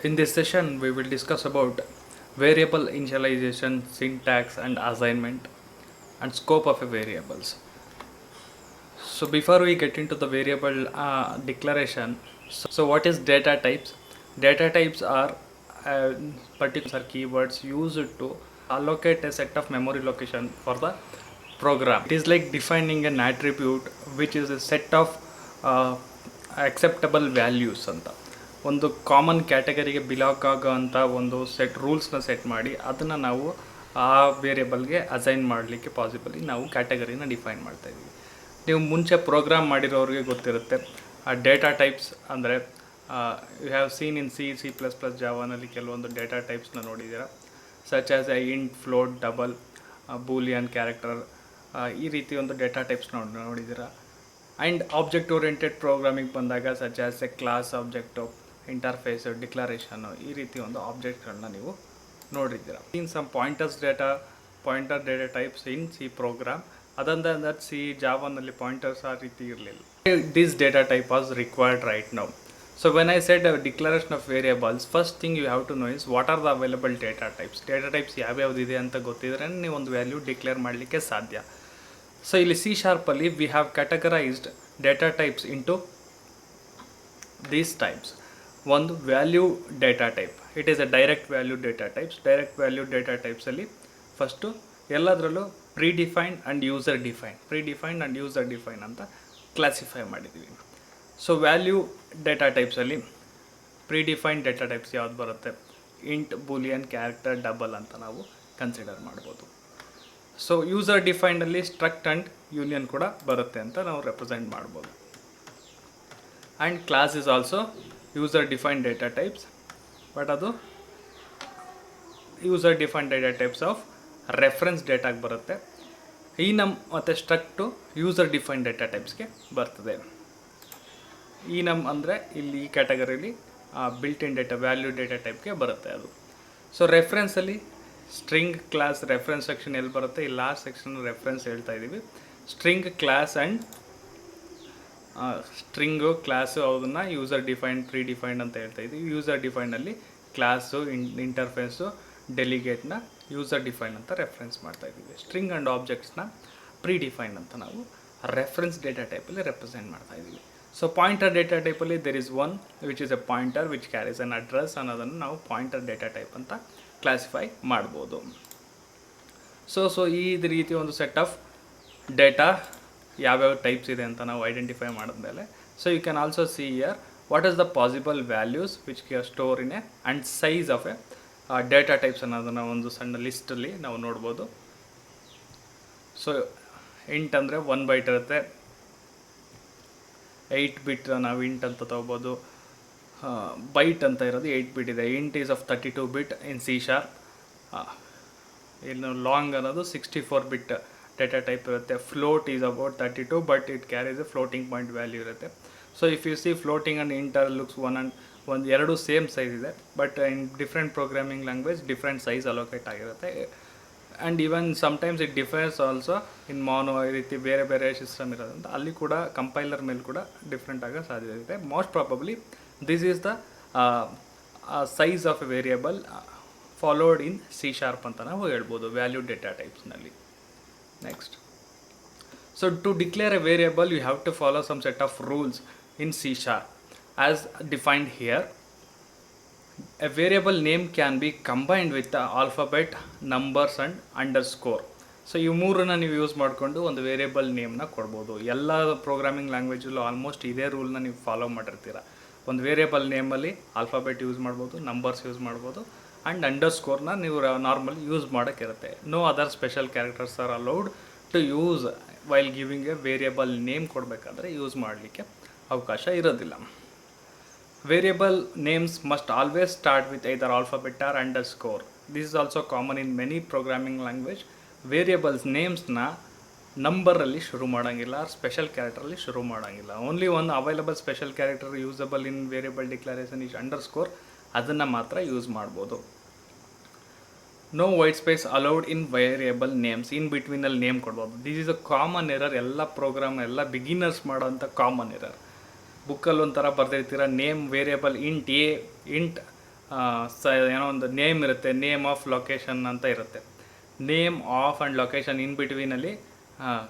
In this session, we will discuss about variable initialization, syntax and assignment and scope of a variables. So before we get into the variable declaration, so what is data types? Data types are particular keywords used to allocate a set of memory location for the program. It is like defining an attribute which is a set of acceptable values ಅಂತ ಒಂದು common ಕ್ಯಾಟಗರಿಗೆ ಬಿಲಾಕ್ ಆಗೋವಂಥ ಒಂದು ರೂಲ್ಸ್ನ set ಮಾಡಿ ಅದನ್ನು ನಾವು ಆ ವೇರಿಯಬಲ್ಗೆ assign ಮಾಡಲಿಕ್ಕೆ possibly ನಾವು ಕ್ಯಾಟಗರಿನ define ಮಾಡ್ತಾಯಿದ್ದೀವಿ. ನೀವು ಮುಂಚೆ ಪ್ರೋಗ್ರಾಮ್ ಮಾಡಿರೋರಿಗೆ ಗೊತ್ತಿರುತ್ತೆ ಆ ಡೇಟಾ ಟೈಪ್ಸ್ ಅಂದರೆ you have seen in C++ ಜಾವಾನಲ್ಲಿ ಕೆಲವೊಂದು ಡೇಟಾ ಟೈಪ್ಸ್ನ ನೋಡಿದ್ದೀರಾ, such as int, float, double, boolean character, ಈ ರೀತಿ ಒಂದು ಡೇಟಾ ಟೈಪ್ಸ್ ನೋಡಿದ್ದೀರಾ. ಆ್ಯಂಡ್ ಆಬ್ಜೆಕ್ಟ್ ಓರಿಯೆಂಟೆಡ್ ಪ್ರೋಗ್ರಾಮಿಂಗ್ ಬಂದಾಗ such as a class, object, interface, declaration, ಈ ರೀತಿ ಒಂದು ಆಬ್ಜೆಕ್ಟ್ಗಳನ್ನ ನೀವು ನೋಡಿದ್ದೀರಾ. In some pointer data types in C program. Other C ಜಾವಾನಲ್ಲಿ ಪಾಯಿಂಟರ್ಸ್ ಆ ರೀತಿ ಇರಲಿಲ್ಲ. This data type was required right now. So when I said declaration of variables, first thing you have to know is what are the available data types. Data types ಯಾವ್ಯಾವ್ದಿದೆ ಅಂತ ಗೊತ್ತಿದ್ರೆ ನೀವು ಒಂದು value declare ಮಾಡಲಿಕ್ಕೆ ಸಾಧ್ಯ. So ಇಲ್ಲಿ C# we have categorized data types into these types. ಒಂದು value data type, it is a direct value data types. Direct value data ಟೈಪ್ಸಲ್ಲಿ first ಎಲ್ಲದರಲ್ಲೂ ಪ್ರೀಡಿಫೈನ್ಡ್ ಆ್ಯಂಡ್ ಯೂಸರ್ ಡಿಫೈನ್ ಅಂತ ಕ್ಲಾಸಿಫೈ ಮಾಡಿದ್ದೀವಿ. So value data ಟೈಪ್ಸಲ್ಲಿ predefined data types ಯಾವ್ದು ಬರುತ್ತೆ? Int, Boolean, character, double ಅಂತ ನಾವು ಕನ್ಸಿಡರ್ ಮಾಡ್ಬೋದು. ಸೊ ಯೂಸರ್ ಡಿಫೈನ್ಡಲ್ಲಿ ಸ್ಟ್ರಕ್ಟ್ ಆ್ಯಂಡ್ ಯೂನಿಯನ್ ಕೂಡ ಬರುತ್ತೆ ಅಂತ ನಾವು ರೆಪ್ರೆಸೆಂಟ್ ಮಾಡ್ಬೋದು. And class is also user defined data types, but ಅದು user defined data types of reference ಡೇಟಾಗೆ ಬರುತ್ತೆ. ಈ ಮತ್ತು ಸ್ಟ್ರಕ್ಟು ಯೂಸರ್ ಡಿಫೈನ್ಡ್ ಡೇಟಾ ಟೈಪ್ಸ್ಗೆ ಬರ್ತದೆ. ಅಂದರೆ ಇಲ್ಲಿ ಈ ಕ್ಯಾಟಗರಿಲಿ built in data value data ಟೈಪ್ಗೆ ಬರುತ್ತೆ ಅದು. ಸೊ ರೆಫರೆನ್ಸಲ್ಲಿ ಸ್ಟ್ರಿಂಗ್, ಕ್ಲಾಸ್, ರೆಫರೆನ್ಸ್ ಸೆಕ್ಷನ್ ಎಲ್ಲಿ ಬರುತ್ತೆ? ಈ ಲಾಸ್ಟ್ ಸೆಕ್ಷನ್ ರೆಫರೆನ್ಸ್ ಹೇಳ್ತಾ ಇದ್ದೀವಿ. String, class and string, class ಅದನ್ನು ಯೂಸರ್ ಡಿಫೈನ್ಡ್, ಪ್ರೀಡಿಫೈನ್ಡ್ ಅಂತ ಹೇಳ್ತಾ ಇದ್ದೀವಿ. ಯೂಸರ್ ಡಿಫೈನಲ್ಲಿ ಕ್ಲಾಸು, ಇಂಟರ್ಫೇಸು, ಡೆಲಿಗೇಟ್ನ ಯೂಸರ್ ಡಿಫೈನ್ ಅಂತ ರೆಫರೆನ್ಸ್ ಮಾಡ್ತಾ ಇದ್ದೀವಿ. ಸ್ಟ್ರಿಂಗ್ ಆ್ಯಂಡ್ ಆಬ್ಜೆಕ್ಟ್ಸ್ನ ಪ್ರೀಡಿಫೈನ್ಡ್ ಅಂತ ನಾವು ರೆಫರೆನ್ಸ್ ಡೇಟಾ ಟೈಪಲ್ಲಿ ರೆಪ್ರೆಸೆಂಟ್ ಮಾಡ್ತಾ ಇದ್ದೀವಿ. ಸೊ ಪಾಯಿಂಟರ್ ಡೇಟಾ ಟೈಪಲ್ಲಿ there is one which is a pointer which carries an address ಅನ್ನೋದನ್ನು ನಾವು ಪಾಯಿಂಟರ್ ಡೇಟಾ ಟೈಪ್ ಅಂತ ಕ್ಲಾಸಿಫೈ ಮಾಡ್ಬೋದು. ಸೊ ಈ ರೀತಿ ಒಂದು ಸೆಟ್ ಆಫ್ ಡೇಟಾ ಯಾವ್ಯಾವ ಟೈಪ್ಸ್ ಇದೆ ಅಂತ ನಾವು ಐಡೆಂಟಿಫೈ ಮಾಡಿದ್ಮೇಲೆ, so you can also see here what is the possible values which can store in a and size of a data types ಅನ್ನೋದನ್ನು ಒಂದು ಸಣ್ಣ ಲಿಸ್ಟಲ್ಲಿ ನಾವು ನೋಡ್ಬೋದು. ಸೊ ಇಂಟ್ ಅಂದರೆ 1 ಬೈಟ್ ಇರುತ್ತೆ, 8 ಬಿಟ್ ನಾವು ಇಂಟ್ ಅಂತ ತೊಗೋಬೋದು. ಬೈಟ್ ಅಂತ ಇರೋದು 8 ಬಿಟ್ ಇದೆ. Int is of 32 bit in C#. ಇನ್ನು ಲಾಂಗ್ ಅನ್ನೋದು 64 ಬಿಟ್ ಡೇಟಾ ಟೈಪ್ ಇರುತ್ತೆ. Float is about 32 but it carries a floating point value ಇರುತ್ತೆ. So if you see floating and inter looks ಎರಡು ಸೇಮ್ ಸೈಜ್ ಇದೆ, but in different programming language different size allocate ಆಗಿರುತ್ತೆ. And even sometimes it differs also in Mono, ಈ ರೀತಿ ಬೇರೆ ಬೇರೆ system ಇರೋದ್ರಿಂದ ಅಲ್ಲಿ ಕೂಡ ಕಂಪೈಲರ್ ಮೇಲೆ ಕೂಡ ಡಿಫ್ರೆಂಟ್ ಆಗೋ ಸಾಧ್ಯತೆ ಇದೆ. Most probably this is the size of a variable followed in C# ಅಂತ ನಾವು ಹೇಳ್ಬೋದು ವ್ಯಾಲ್ಯೂ ಡೇಟಾ ಟೈಪ್ಸ್ನಲ್ಲಿ. Next, so to declare a variable you have to follow some set of rules in C# as defined here. A variable name can be combined with the alphabet, numbers and underscore. So ಈ ಮೂರನ್ನು ನೀವು use ಮಾಡಿಕೊಂಡು ಒಂದು variable ನೇಮ್ನ ಕೊಡ್ಬೋದು. ಎಲ್ಲ programming ಲ್ಯಾಂಗ್ವೇಜಲ್ಲೂ almost ಇದೇ ರೂಲ್ನ ನೀವು follow ಮಾಡಿರ್ತೀರ. ಒಂದು ವೇರಿಯಬಲ್ ನೇಮಲ್ಲಿ ಆಲ್ಫಾಬೆಟ್ ಯೂಸ್ ಮಾಡ್ಬೋದು, ನಂಬರ್ಸ್ ಯೂಸ್ ಮಾಡ್ಬೋದು, ಆ್ಯಂಡ್ ಅಂಡರ್ಸ್ಕೋರ್ನ ನೀವು ನಾರ್ಮಲಿ ಯೂಸ್ ಮಾಡೋಕ್ಕಿರುತ್ತೆ. No other special characters are allowed to use while giving a variable name ಕೊಡಬೇಕಾದ್ರೆ ಯೂಸ್ ಮಾಡಲಿಕ್ಕೆ ಅವಕಾಶ ಇರೋದಿಲ್ಲ. Variable names must always start with either alphabet or underscore. This is also common in many programming language. Variables namesನ ನಂಬರಲ್ಲಿ ಶುರು ಮಾಡೋಂಗಿಲ್ಲ, special ಕ್ಯಾರೆಕ್ಟರಲ್ಲಿ ಶುರು ಮಾಡೋಂಗಿಲ್ಲ. Only one available special character usable in variable declaration is underscore. ಅದನ್ನು ಮಾತ್ರ use ಮಾಡ್ಬೋದು. No white space allowed in variable names. In ಬಿಟ್ವೀನಲ್ಲಿ name ಕೊಡ್ಬೋದು. This is a common error. ಎಲ್ಲ ಪ್ರೋಗ್ರಾಮ್, ಎಲ್ಲ ಬಿಗಿನರ್ಸ್ ಮಾಡೋಂಥ ಕಾಮನ್ ಎರರ್. ಬುಕ್ಕಲ್ಲಿ ಒಂಥರ ಬರೆದಿರ್ತೀರ name variable int A, int ಏನೋ ಒಂದು ನೇಮ್ ಇರುತ್ತೆ, ನೇಮ್ ಆಫ್ ಲೊಕೇಶನ್ ಅಂತ ಇರುತ್ತೆ. Name of and location in ಬಿಟ್ವೀನಲ್ಲಿ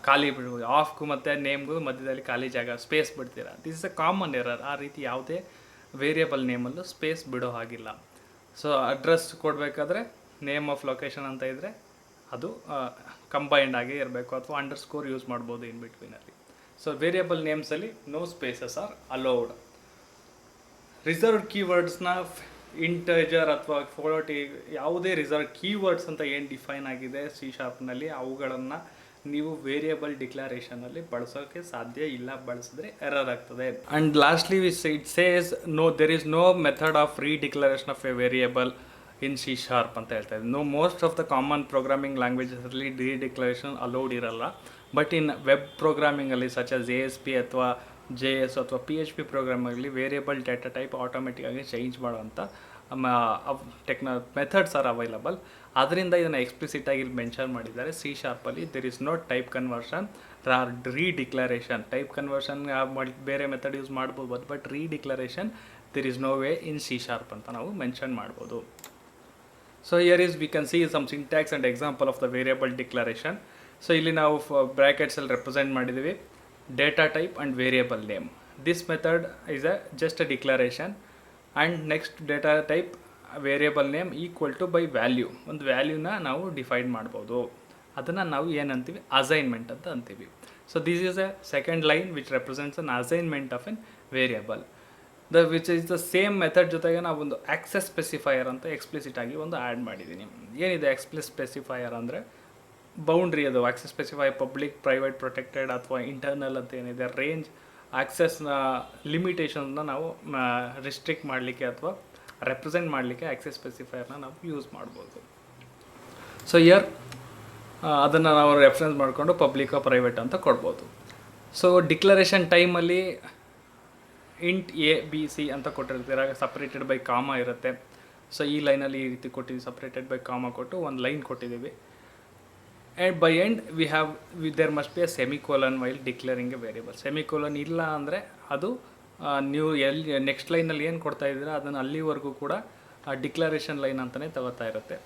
ಖಾಲಿ ಬಿಡ್ಬೋದು. ಆಫ್ಗೂ ಮತ್ತು ನೇಮ್ಗೂ ಮಧ್ಯದಲ್ಲಿ ಖಾಲಿ ಜಾಗ ಸ್ಪೇಸ್ ಬಿಡ್ತೀರಾ. This is a common error. ಆ ರೀತಿ ಯಾವುದೇ ವೇರಿಯಬಲ್ ನೇಮಲ್ಲೂ ಸ್ಪೇಸ್ ಬಿಡೋ ಹಾಗಿಲ್ಲ. ಸೊ ಅಡ್ರೆಸ್ ಕೊಡಬೇಕಾದ್ರೆ ನೇಮ್ ಆಫ್ ಲೊಕೇಶನ್ ಅಂತ ಇದ್ದರೆ ಅದು ಕಂಬೈಂಡ್ ಆಗಿ ಇರಬೇಕು, ಅಥವಾ ಅಂಡರ್ಸ್ಕೋರ್ ಯೂಸ್ ಮಾಡ್ಬೋದು ಇನ್ ಬಿಟ್ವೀನಲ್ಲಿ. ಸೊ ವೇರಿಯಬಲ್ ನೇಮ್ಸಲ್ಲಿ no spaces are allowed. Reserved ಕೀವರ್ಡ್ಸ್ನ ಇಂಟಜರ್ ಅಥವಾ ಫ್ಲೋಟ್, ಯಾವುದೇ ರಿಸರ್ವ್ ಕೀವರ್ಡ್ಸ್ ಅಂತ ಏನು ಡಿಫೈನ್ ಆಗಿದೆ C#ನಲ್ಲಿ, ಅವುಗಳನ್ನು ನೀವು ವೇರಿಯಬಲ್ ಡಿಕ್ಲರೇಷನಲ್ಲಿ ಬಳಸೋಕ್ಕೆ ಸಾಧ್ಯ ಇಲ್ಲ. ಬಳಸಿದ್ರೆ ಎರರ್ ಆಗ್ತದೆ. And lastly it says there is no method of redeclaration of a variable in C# ಅಂತ ಹೇಳ್ತಾ ಇದೆ. Most of the common programming ಲ್ಯಾಂಗ್ವೇಜಸಲ್ಲಿ ರೀಡಿಕ್ಲರೇಷನ್ ಅಲೌಡ್ ಇರಲ್ಲ. ಬಟ್ ಇನ್ ವೆಬ್ ಪ್ರೋಗ್ರಾಮಿಂಗಲ್ಲಿ ಸಚ್ ಆಸ್ ASP ಅಥವಾ JS ಅಥವಾ PHP ಪ್ರೋಗ್ರಾಮಲ್ಲಿ ವೇರಿಯಬಲ್ ಡೇಟಾ ಟೈಪ್ ಆಟೋಮೆಟಿಕ್ಕಾಗಿ ಚೇಂಜ್ ಮಾಡೋವಂಥ ಮೆಥಡ್ಸ್ ಆರ್ ಅವೈಲಬಲ್. ಅದರಿಂದ ಇದನ್ನು ಎಕ್ಸ್ಪ್ಲಿಸಿಟಾಗಿ ಇಲ್ಲಿ ಮೆನ್ಷನ್ ಮಾಡಿದ್ದಾರೆ. C#ಅಲ್ಲಿ there is no type conversion or redeclaration. Type conversion ಬೇರೆ ಮೆಥಡ್ ಯೂಸ್ ಮಾಡ್ಬೋದು, but redeclaration there is no way in C# ಅಂತ ನಾವು ಮೆನ್ಷನ್ ಮಾಡ್ಬೋದು. So here is we can see some syntax and example of the variable declaration. So ಇಲ್ಲಿ ನಾವು ಬ್ರ್ಯಾಕೆಟ್ಸಲ್ಲಿ represent ಮಾಡಿದ್ದೀವಿ data type and variable name. This method is just a declaration. And next data type variable name equal to by value. ಒಂದು ವ್ಯಾಲ್ಯೂನ ನಾವು define ಮಾಡ್ಬೋದು. ಅದನ್ನು ನಾವು ಏನಂತೀವಿ, ಅಸೈನ್ಮೆಂಟ್ ಅಂತ ಅಂತೀವಿ. So this is A second line which represents an assignment of N variable. Which is the same method ಜೊತೆಗೆ ನಾವು ಒಂದು ಆಕ್ಸೆಸ್ ಸ್ಪೆಸಿಫೈಯರ್ ಅಂತ ಎಕ್ಸ್ಪ್ಲಿಸಿಟ್ ಆಗಿ ಒಂದು ಆ್ಯಡ್ ಮಾಡಿದ್ದೀನಿ. ಏನಿದೆ ಆಕ್ಸೆಸ್ ಸ್ಪೆಸಿಫೈಯರ್ ಅಂದರೆ ಬೌಂಡ್ರಿ. ಅದು access specify public, private, protected ಅಥವಾ ಇಂಟರ್ನಲ್ ಅಂತ ಏನಿದೆ, ರೇಂಜ್ ಆಕ್ಸೆಸ್ನ ಲಿಮಿಟೇಷನ್ನ ನಾವು ರಿಸ್ಟ್ರಿಕ್ಟ್ ಮಾಡಲಿಕ್ಕೆ ಅಥವಾ ರೆಪ್ರೆಸೆಂಟ್ ಮಾಡಲಿಕ್ಕೆ ಆಕ್ಸೆಸ್ ಸ್ಪೆಸಿಫೈಯರ್ನ ನಾವು ಯೂಸ್ ಮಾಡ್ಬೋದು. ಸೊ ಇಯರ್ ಅದನ್ನು ನಾವು ರೆಫರೆನ್ಸ್ ಮಾಡಿಕೊಂಡು ಪಬ್ಲಿಕ್ ಪ್ರೈವೇಟ್ ಅಂತ ಕೊಡ್ಬೋದು. ಸೊ ಡಿಕ್ಲರೇಷನ್ ಟೈಮಲ್ಲಿ ಇಂಟ್ ABC ಅಂತ ಕೊಟ್ಟಿರ್ತೀರ, ಸಪ್ರೇಟೆಡ್ ಬೈ ಕಾಮ ಇರುತ್ತೆ. ಸೊ ಈ ಲೈನಲ್ಲಿ ಈ ರೀತಿ ಕೊಟ್ಟಿದ್ದೀವಿ, ಸಪ್ರೇಟೆಡ್ ಬೈ ಕಾಮ ಕೊಟ್ಟು ಒಂದು ಲೈನ್ ಕೊಟ್ಟಿದ್ದೀವಿ. And by end there must be a semicolon while declaring a variable. Semicolon ಇಲ್ಲ ಅಂದರೆ ಅದು ನೀವು ನೆಕ್ಸ್ಟ್ ಲೈನಲ್ಲಿ ಏನು ಕೊಡ್ತಾ ಇದ್ದೀರಾ ಅದನ್ನು ಅಲ್ಲಿವರೆಗೂ ಕೂಡ ಡಿಕ್ಲರೇಷನ್ ಲೈನ್ ಅಂತಲೇ ತಗೋತಾ ಇರುತ್ತೆ,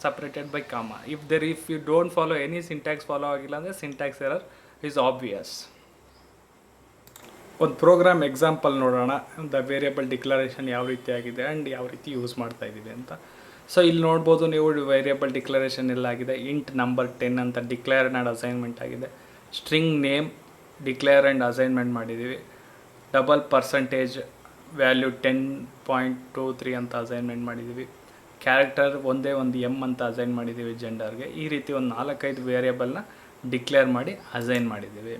separated by comma. If you don't follow any syntax follow ಆಗಿಲ್ಲ ಅಂದರೆ ಸಿಂಟ್ಯಾಕ್ಸ್ ಎರರ್ ಈಸ್ ಆಬ್ವಿಯಸ್. ಒಂದು ಪ್ರೋಗ್ರಾಮ್ ಎಕ್ಸಾಂಪಲ್ ನೋಡೋಣ, ದ ವೇರಿಯಬಲ್ ಡಿಕ್ಲರೇಷನ್ ಯಾವ ರೀತಿ ಆಗಿದೆ ಆ್ಯಂಡ್ ಯಾವ ರೀತಿ ಯೂಸ್ ಮಾಡ್ತಾ ಇದ್ದೀವಿ ಅಂತ. ಸೊ ಇಲ್ಲಿ ನೋಡ್ಬೋದು ನೀವು ವೇರಿಯಬಲ್ ಡಿಕ್ಲರೇಷನ್ ಎಲ್ಲ ಆಗಿದೆ. ಇಂಟ್ ನಂಬರ್ 10 ಅಂತ ಡಿಕ್ಲೇರ್ ಆ್ಯಂಡ್ ಅಸೈನ್ಮೆಂಟ್ ಆಗಿದೆ. String name declare and assignment ಮಾಡಿದ್ದೀವಿ. ಡಬಲ್ ಪರ್ಸೆಂಟೇಜ್ ವ್ಯಾಲ್ಯೂ 10.23 ಅಂತ ಅಸೈನ್ಮೆಂಟ್ ಮಾಡಿದ್ದೀವಿ. ಕ್ಯಾರೆಕ್ಟರ್ ಒಂದೇ ಒಂದು M ಅಂತ ಅಸೈನ್ ಮಾಡಿದ್ದೀವಿ ಜೆಂಡರ್ಗೆ. ಈ ರೀತಿ ಒಂದು 4-5 ವೇರಿಯಬಲ್ನ ಡಿಕ್ಲೇರ್ ಮಾಡಿ ಅಸೈನ್ ಮಾಡಿದ್ದೀವಿ.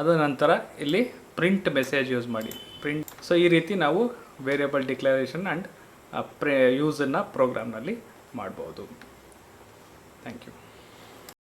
ಅದು ನಂತರ ಇಲ್ಲಿ ಪ್ರಿಂಟ್ ಮೆಸೇಜ್ ಯೂಸ್ ಮಾಡಿ ಪ್ರಿಂಟ್. ಸೊ ಈ ರೀತಿ ನಾವು ವೇರಿಯಬಲ್ ಡಿಕ್ಲರೇಷನ್ ಆ್ಯಂಡ್ ಯೂಸನ್ನು ಪ್ರೋಗ್ರಾಮ್ನಲ್ಲಿ ಮಾಡ್ಬೋದು. Thank you.